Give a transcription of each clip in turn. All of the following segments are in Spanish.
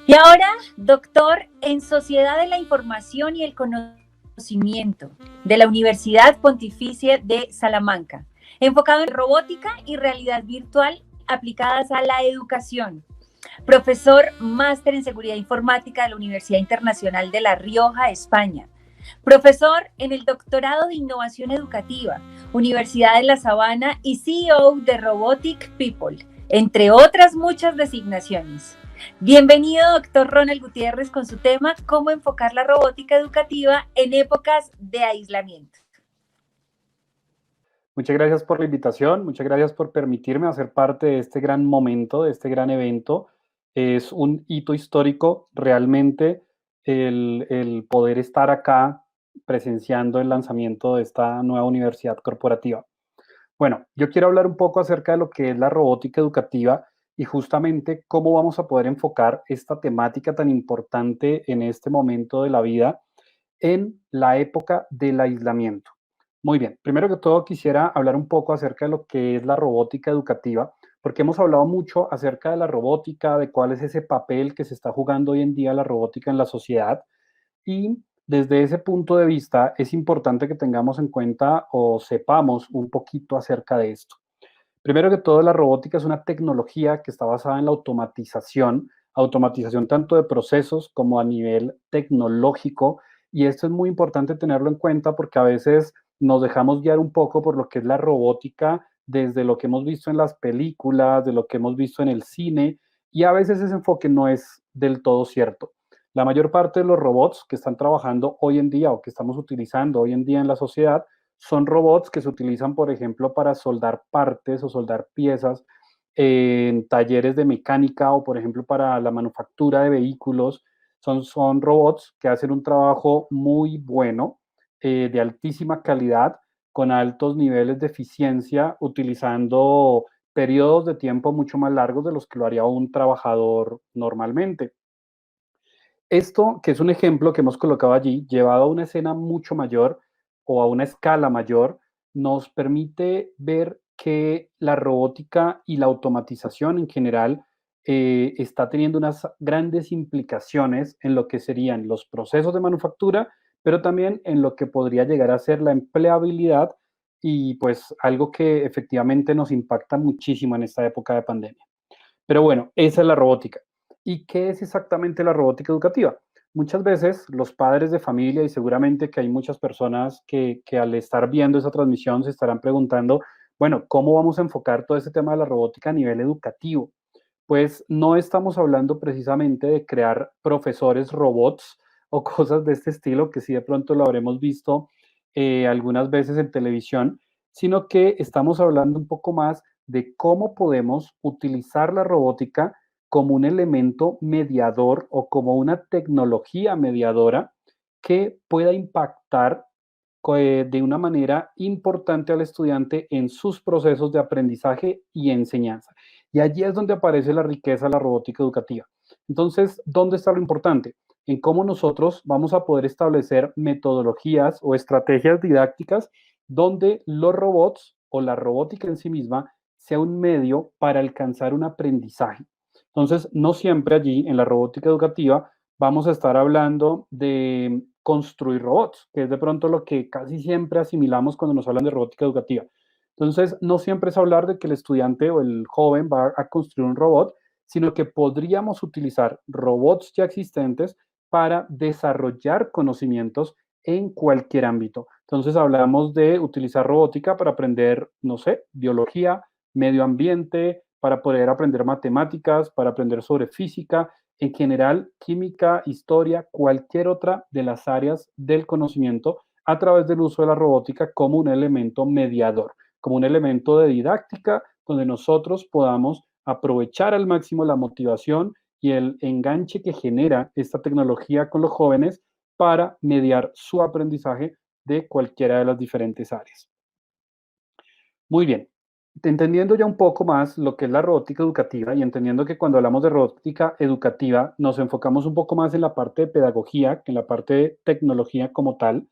Y ahora, doctor en Sociedad de la Información y el Conocimiento de la Universidad Pontificia de Salamanca, enfocado en robótica y realidad virtual aplicadas a la educación. Profesor máster en seguridad informática de la Universidad Internacional de La Rioja, España. Profesor en el doctorado de innovación educativa, Universidad de La Sabana y CEO de Robotic People, entre otras muchas designaciones. Bienvenido, doctor Ronald Gutiérrez, con su tema ¿Cómo enfocar la robótica educativa en épocas de aislamiento? Muchas gracias por la invitación, muchas gracias por permitirme hacer parte de este gran momento, de este gran evento. Es un hito histórico realmente el poder estar acá presenciando el lanzamiento de esta nueva universidad corporativa. Bueno, yo quiero hablar un poco acerca de lo que es la robótica educativa y justamente cómo vamos a poder enfocar esta temática tan importante en este momento de la vida en la época del aislamiento. Muy bien, primero que todo quisiera hablar un poco acerca de lo que es la robótica educativa, porque hemos hablado mucho acerca de la robótica, de cuál es ese papel que se está jugando hoy en día la robótica en la sociedad y desde ese punto de vista es importante que tengamos en cuenta o sepamos un poquito acerca de esto. Primero que todo, la robótica es una tecnología que está basada en la automatización tanto de procesos como a nivel tecnológico. Y esto es muy importante tenerlo en cuenta porque a veces nos dejamos guiar un poco por lo que es la robótica desde lo que hemos visto en las películas, de lo que hemos visto en el cine, y a veces ese enfoque no es del todo cierto. La mayor parte de los robots que están trabajando hoy en día o que estamos utilizando hoy en día en la sociedad son robots que se utilizan, por ejemplo, para soldar partes o soldar piezas en talleres de mecánica o, por ejemplo, para la manufactura de vehículos. Son robots que hacen un trabajo muy bueno, de altísima calidad, con altos niveles de eficiencia, utilizando periodos de tiempo mucho más largos de los que lo haría un trabajador normalmente. Esto, que es un ejemplo que hemos colocado allí, llevado a una escena mucho mayor o a una escala mayor, nos permite ver que la robótica y la automatización en general está teniendo unas grandes implicaciones en lo que serían los procesos de manufactura, pero también en lo que podría llegar a ser la empleabilidad y pues algo que efectivamente nos impacta muchísimo en esta época de pandemia. Pero bueno, esa es la robótica. ¿Y qué es exactamente la robótica educativa? Muchas veces los padres de familia, y seguramente que hay muchas personas que al estar viendo esa transmisión se estarán preguntando, bueno, ¿cómo vamos a enfocar todo este tema de la robótica a nivel educativo? Pues no estamos hablando precisamente de crear profesores robots o cosas de este estilo, que sí de pronto lo habremos visto algunas veces en televisión, sino que estamos hablando un poco más de cómo podemos utilizar la robótica como un elemento mediador o como una tecnología mediadora que pueda impactar de una manera importante al estudiante en sus procesos de aprendizaje y enseñanza. Y allí es donde aparece la riqueza de la robótica educativa. Entonces, ¿dónde está lo importante? En cómo nosotros vamos a poder establecer metodologías o estrategias didácticas donde los robots o la robótica en sí misma sea un medio para alcanzar un aprendizaje. Entonces, no siempre allí en la robótica educativa vamos a estar hablando de construir robots, que es de pronto lo que casi siempre asimilamos cuando nos hablan de robótica educativa. Entonces, no siempre es hablar de que el estudiante o el joven va a construir un robot, sino que podríamos utilizar robots ya existentes para desarrollar conocimientos en cualquier ámbito. Entonces, hablamos de utilizar robótica para aprender, no sé, biología, medio ambiente, para poder aprender matemáticas, para aprender sobre física, en general, química, historia, cualquier otra de las áreas del conocimiento a través del uso de la robótica como un elemento mediador, como un elemento de didáctica donde nosotros podamos aprovechar al máximo la motivación y el enganche que genera esta tecnología con los jóvenes para mediar su aprendizaje de cualquiera de las diferentes áreas. Muy bien. Entendiendo ya un poco más lo que es la robótica educativa y entendiendo que cuando hablamos de robótica educativa nos enfocamos un poco más en la parte de pedagogía que en la parte de tecnología como tal,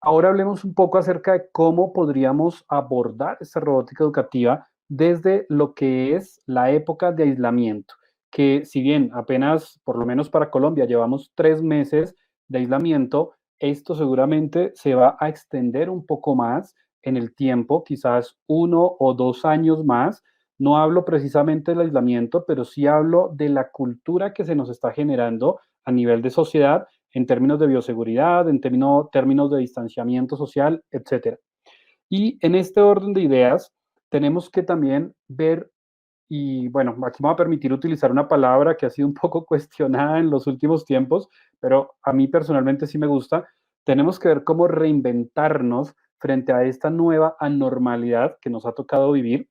ahora hablemos un poco acerca de cómo podríamos abordar esta robótica educativa desde lo que es la época de aislamiento. que si bien apenas, por lo menos para Colombia, llevamos 3 meses de aislamiento, esto seguramente se va a extender un poco más en el tiempo, quizás 1 o 2 años más. No hablo precisamente del aislamiento, pero sí hablo de la cultura que se nos está generando a nivel de sociedad en términos de bioseguridad, en términos de distanciamiento social, etcétera. Y en este orden de ideas, tenemos que también ver, y bueno, aquí me va a permitir utilizar una palabra que ha sido un poco cuestionada en los últimos tiempos, pero a mí personalmente sí me gusta. Tenemos que ver cómo reinventarnos frente a esta nueva anormalidad que nos ha tocado vivir.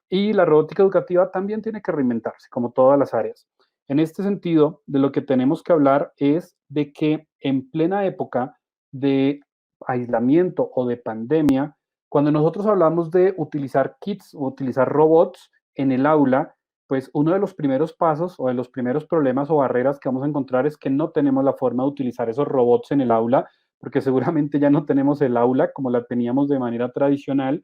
Y la robótica educativa también tiene que reinventarse, como todas las áreas. En este sentido, de lo que tenemos que hablar es de que en plena época de aislamiento o de pandemia, cuando nosotros hablamos de utilizar kits o utilizar robots en el aula, pues uno de los primeros pasos o de los primeros problemas o barreras que vamos a encontrar es que no tenemos la forma de utilizar esos robots en el aula, porque seguramente ya no tenemos el aula como la teníamos de manera tradicional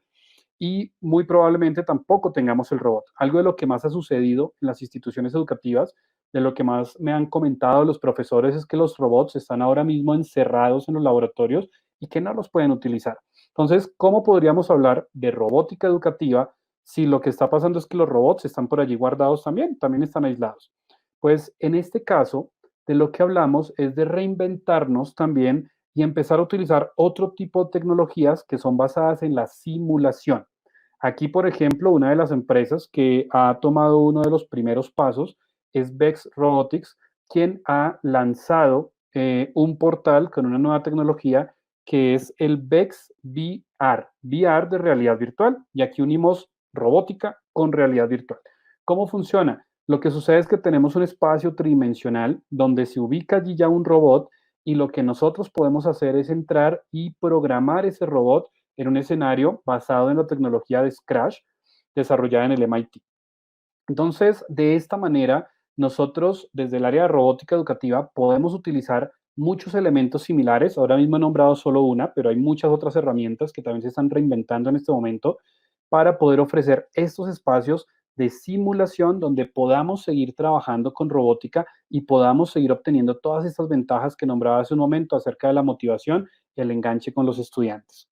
y muy probablemente tampoco tengamos el robot. Algo de lo que más ha sucedido en las instituciones educativas, de lo que más me han comentado los profesores es que los robots están ahora mismo encerrados en los laboratorios y que no los pueden utilizar. Entonces, ¿cómo podríamos hablar de robótica educativa si lo que está pasando es que los robots están por allí guardados también están aislados? Pues en este caso, de lo que hablamos es de reinventarnos también y empezar a utilizar otro tipo de tecnologías que son basadas en la simulación. Aquí, por ejemplo, una de las empresas que ha tomado uno de los primeros pasos es Vex Robotics, quien ha lanzado un portal con una nueva tecnología que es el Vex VR, VR de realidad virtual. Y aquí unimos robótica con realidad virtual. ¿Cómo funciona? Lo que sucede es que tenemos un espacio tridimensional donde se ubica allí ya un robot y lo que nosotros podemos hacer es entrar y programar ese robot en un escenario basado en la tecnología de Scratch desarrollada en el MIT. Entonces, de esta manera, nosotros desde el área de robótica educativa podemos utilizar muchos elementos similares. Ahora mismo he nombrado solo una, pero hay muchas otras herramientas que también se están reinventando en este momento para poder ofrecer estos espacios de simulación donde podamos seguir trabajando con robótica y podamos seguir obteniendo todas estas ventajas que nombraba hace un momento acerca de la motivación y el enganche con los estudiantes.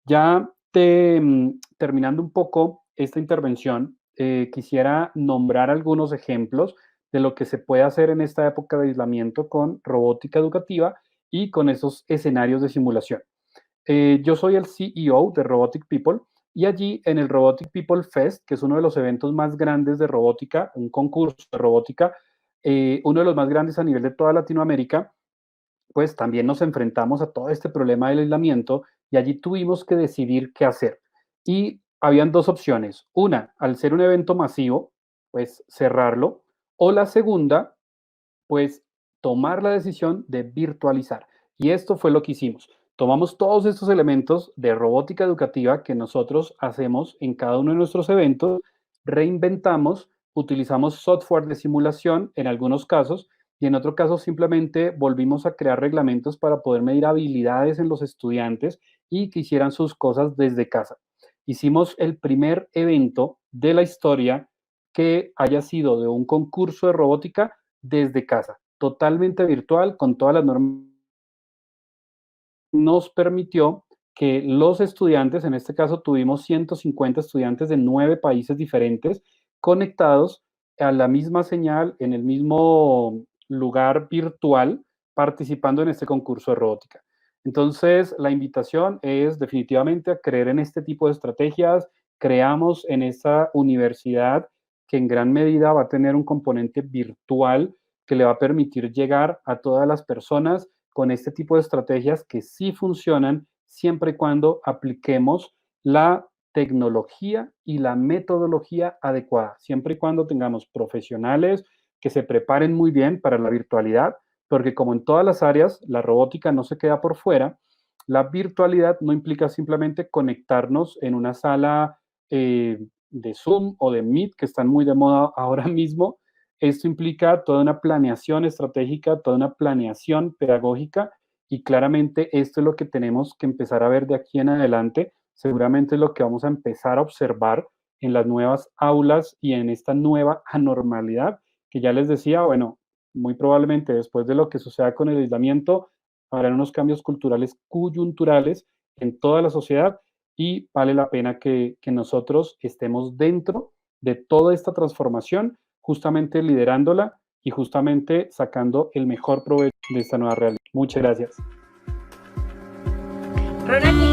Ya terminando un poco esta intervención, quisiera nombrar algunos ejemplos de lo que se puede hacer en esta época de aislamiento con robótica educativa y con esos escenarios de simulación. Yo soy el CEO de Robotic People y allí en el Robotic People Fest, que es uno de los eventos más grandes de robótica, un concurso de robótica, uno de los más grandes a nivel de toda Latinoamérica, pues también nos enfrentamos a todo este problema del aislamiento y allí tuvimos que decidir qué hacer. Y habían dos opciones. Una, al ser un evento masivo, pues cerrarlo. O la segunda, pues tomar la decisión de virtualizar. Y esto fue lo que hicimos. Tomamos todos estos elementos de robótica educativa que nosotros hacemos en cada uno de nuestros eventos, reinventamos, utilizamos software de simulación en algunos casos y en otro caso simplemente volvimos a crear reglamentos para poder medir habilidades en los estudiantes y que hicieran sus cosas desde casa. Hicimos el primer evento de la historia que haya sido de un concurso de robótica desde casa, totalmente virtual, con todas las normas. Nos permitió que los estudiantes, en este caso tuvimos 150 estudiantes de 9 países diferentes, conectados a la misma señal, en el mismo lugar virtual, participando en este concurso de robótica. Entonces, la invitación es definitivamente a creer en este tipo de estrategias. Creamos en esta universidad que en gran medida va a tener un componente virtual que le va a permitir llegar a todas las personas con este tipo de estrategias que sí funcionan siempre y cuando apliquemos la tecnología y la metodología adecuada, siempre y cuando tengamos profesionales que se preparen muy bien para la virtualidad, porque como en todas las áreas, la robótica no se queda por fuera. La virtualidad no implica simplemente conectarnos en una sala de Zoom o de Meet, que están muy de moda ahora mismo. Esto implica toda una planeación estratégica, toda una planeación pedagógica y claramente esto es lo que tenemos que empezar a ver de aquí en adelante. Seguramente es lo que vamos a empezar a observar en las nuevas aulas y en esta nueva anormalidad que ya les decía, bueno, muy probablemente después de lo que suceda con el aislamiento, habrán unos cambios culturales coyunturales en toda la sociedad y vale la pena que nosotros estemos dentro de toda esta transformación, justamente liderándola y justamente sacando el mejor provecho de esta nueva realidad. Muchas gracias. Ronald,